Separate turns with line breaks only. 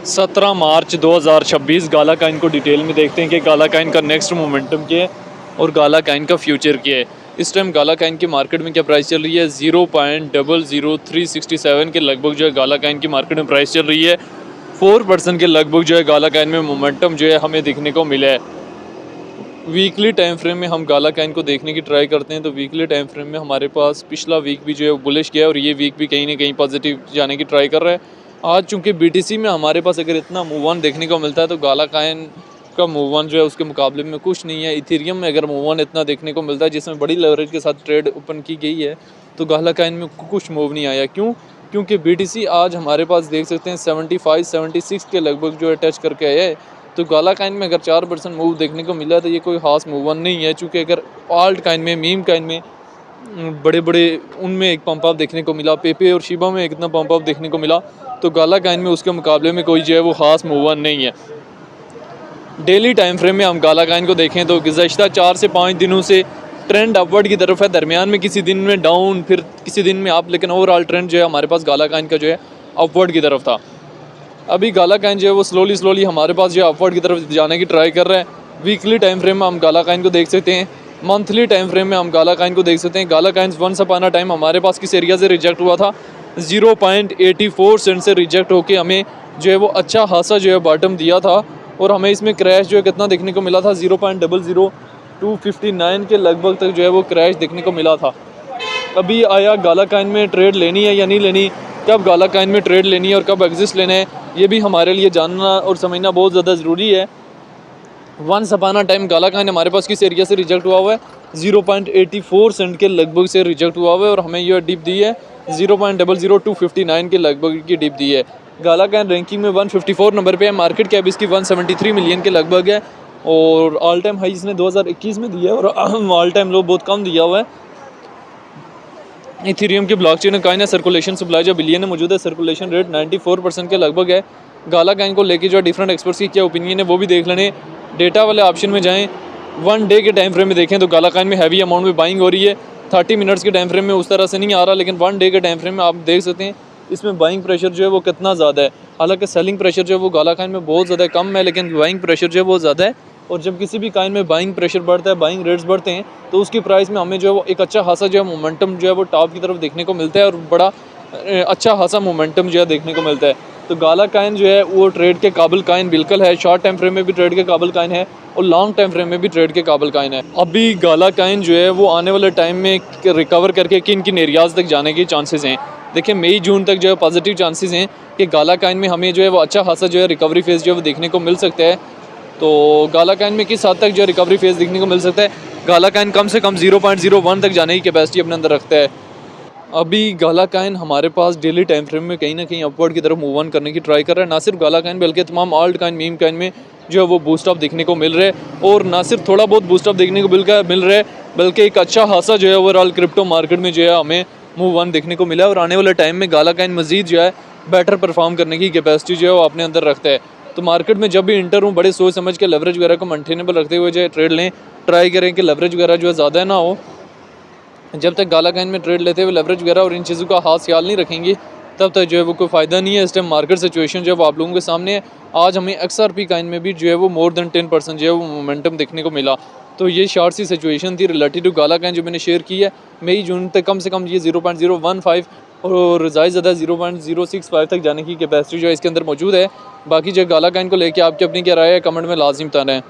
17 मार्च 2026 गाला Kine को detail में देखते हैं कि गाला काइन का नेक्स्ट मोमेंटम क्या है और गाला काइन का फ्यूचर क्या है। इस टाइम गाला काइन की मार्केट में क्या प्राइस चल रही है, 0.00367 के लगभग जो है गाला काइन की मार्केट में प्राइस चल रही है। 4% के लगभग जो है गाला काइन में मोमेंटम जो है हमें देखने को मिला है। वीकली टाइम फ्रेम में हम गाला काइन को देखने की ट्राई करते हैं तो वीकली टाइम फ्रेम में हमारे पास पिछला वीक भी जो है बुलिश गया और ये वीक भी कहीं ना कहीं पॉजिटिव जाने की ट्राई कर रहा है। आज चूंकि बीटीसी में हमारे पास अगर इतना मूव ऑन देखने को मिलता है तो गाला काइन का मूव ऑन जो है उसके मुकाबले में कुछ नहीं है। इथेरियम में अगर मूव ऑन इतना देखने को मिलता है जिसमें बड़ी लेवरेज के साथ ट्रेड ओपन की गई है तो गाला काइन में कुछ मूव नहीं आया। क्योंकि बीटीसी आज हमारे पास देख सकते हैं 75-76 के लगभग जो है टच करके आया है। तो गाला काइन में अगर 4% मूव देखने को मिला है तो ये कोई खास मूव ऑन नहीं है। चूँकि अगर आल्ट काइन में, मीम काइन में बड़े बड़े उनमें एक पंप अप देखने को मिला, पेपे और शिबा में एक इतना पंप अप देखने को मिला, तो गाला काइन में उसके मुकाबले में कोई जो है वो ख़ास मूव ऑन नहीं है। डेली टाइम फ्रेम में हम गाला काइन को देखें तो गुज़श्ता 4 से 5 दिनों से ट्रेंड अपवर्ड की तरफ है। दरमियान में किसी दिन में डाउन, फिर किसी दिन में अप, लेकिन ओवरऑल ट्रेंड जो है हमारे पास गाला काइन का जो है अपवर्ड की तरफ था। अभी गाला काइन जो है वो स्लोली हमारे पास जो है अपवर्ड की तरफ जाने की ट्राई कर रहा है। वीकली टाइम फ्रेम में हम गाला काइन को देख सकते हैं, मंथली टाइम फ्रेम में हम गाला काइन को देख सकते हैं। गाला काइन वंस अपॉन अ टाइम हमारे पास किस एरिया से रिजेक्ट हुआ था, 0.84 सेंट से रिजेक्ट होके हमें जो है वो अच्छा खासा जो है बॉटम दिया था और हमें इसमें क्रैश जो है कितना देखने को मिला था, 0.00259 के लगभग तक जो है वो क्रैश देखने को मिला था। अभी आया गाला काइन में ट्रेड लेनी है या नहीं लेनी, कब गाला काइन में ट्रेड लेनी है और कब एग्जिस्ट लेना है, ये भी हमारे लिए जानना और समझना बहुत ज़्यादा ज़रूरी है। वंस अपॉन अ टाइम गाला काइन हमारे पास किस एरिया से रिजेक्ट हुआ हुआ है, 0.84 सेंट के लगभग से रिजेक्ट हुआ हुआ है और हमें यह डिप दी है 0.00259 के लगभग की डिप दी है। गाला काइन रैंकिंग में 154 नंबर पे है, मार्केट कैप इसकी 173 मिलियन के लगभग है और ऑल टाइम हाई इसने 2021 में दिया है और ऑल टाइम लो बहुत कम दिया हुआ है। इथेरियम की ब्लॉकचेन काइन है, सर्कुलेशन सप्लाई जो बिलियन में मौजूद है, सर्कुलेशन रेट 94% के लगभग है। गाला काइन को लेके जो डिफरेंट एक्सपर्ट्स की क्या ओपिनियन है वो भी देख लेने। डेटा वाले ऑप्शन में जाएं, 1 डे के टाइम फ्रेम में देखें तो गाला काइन में हैवी अमाउंट में बाइंग हो रही है। 30 मिनट्स के टाइम फ्रेम में उस तरह से नहीं आ रहा, लेकिन 1 डे के टाइम फ्रेम में आप देख सकते हैं इसमें बाइंग प्रेशर जो है वो कितना ज़्यादा है। हालांकि सेलिंग प्रेशर जो है वो गाला काइन में बहुत ज़्यादा कम है, लेकिन बाइंग प्रेशर जो है वो ज़्यादा है। और जब किसी भी काइन में बाइंग प्रेशर बढ़ता है, बाइंग रेट्स बढ़ते हैं, तो उसकी प्राइस में हमें जो है वो एक अच्छा खासा जो है मोमेंटम जो है वो टॉप की तरफ देखने को मिलता है और बड़ा अच्छा खासा मोमेंटम जो है देखने को मिलता है। तो गाला काइन जो है वो ट्रेड के काबिल काइन बिल्कुल है। शॉर्ट टाइम फ्रेम में भी ट्रेड के काबिल काइन है और लॉन्ग टाइम फ्रेम में भी ट्रेड के काबिल काइन है। अभी गाला काइन जो है वो आने वाले टाइम में रिकवर करके किन किन एरियाज़ तक जाने के चांसेस हैं। देखिए, मई जून तक जो है पॉजिटिव चांसेस हैं कि गाला काइन में हमें जो है वो अच्छा खासा जो है रिकवरी फेज़ जो है वो देखने को मिल सकता है। तो गाला काइन में किस हद तक जो रिकवरी फेज़ देखने को मिल सकता है, गाला काइन कम से कम 0.01 तक जाने की कैपेसिटी अपने अंदर रखता है। अभी गाला काइन हमारे पास डेली टाइम फ्रेम में कहीं ना कहीं अपवर्ड की तरफ मूव ऑन करने की ट्राई कर रहा है। ना सिर्फ गाला काइन बल्कि तमाम आल्ट काइन, मीम काइन में जो है वो बूस्ट अप देखने को मिल रहा है और ना सिर्फ थोड़ा बहुत बूस्ट अप देखने को मिल रहा है बल्कि एक अच्छा खासा जो है ओवरऑल क्रिप्टो मार्केट में जो है हमें मूव ऑन देखने को मिला है। और आने वाले टाइम में गाला काइन मजीद जो है बेटर परफॉर्म करने की कैपेसिटी जो है वो अपने अंदर रखता है। तो मार्केट में जब भी इंटर हूँ बड़े सोच समझ के लेवरेज वगैरह को मेंटेनेबल रखते हुए जो है ट्रेड लें, ट्राई करें कि लेवरेज वगैरह जो है ज़्यादा ना हो। जब तक गाला काइन में ट्रेड लेते हुए लेवरेज वगैरह और इन चीज़ों का खास ख्याल नहीं रखेंगे तब तक जो है वो कोई फ़ायदा नहीं है। इस टाइम मार्केट सिचुएशन जो है वो आप लोगों के सामने है। आज हमें XRP काइन में भी जो है वो मोर देन 10% जो है वो मोमेंटम देखने को मिला। तो ये शॉर्ट सी सिचुएशन थी रिलेटेड टू गाला काइन जो मैंने शेयर की है। मई जून तक कम से कम ये 0.015 और ज़्यादा 0.065 तक जाने की कैपेसिटी जो है इसके अंदर मौजूद है। बाकी जो गाला काइन को लेके आपकी अपनी क्या राय है कमेंट में लाजिम बताना है।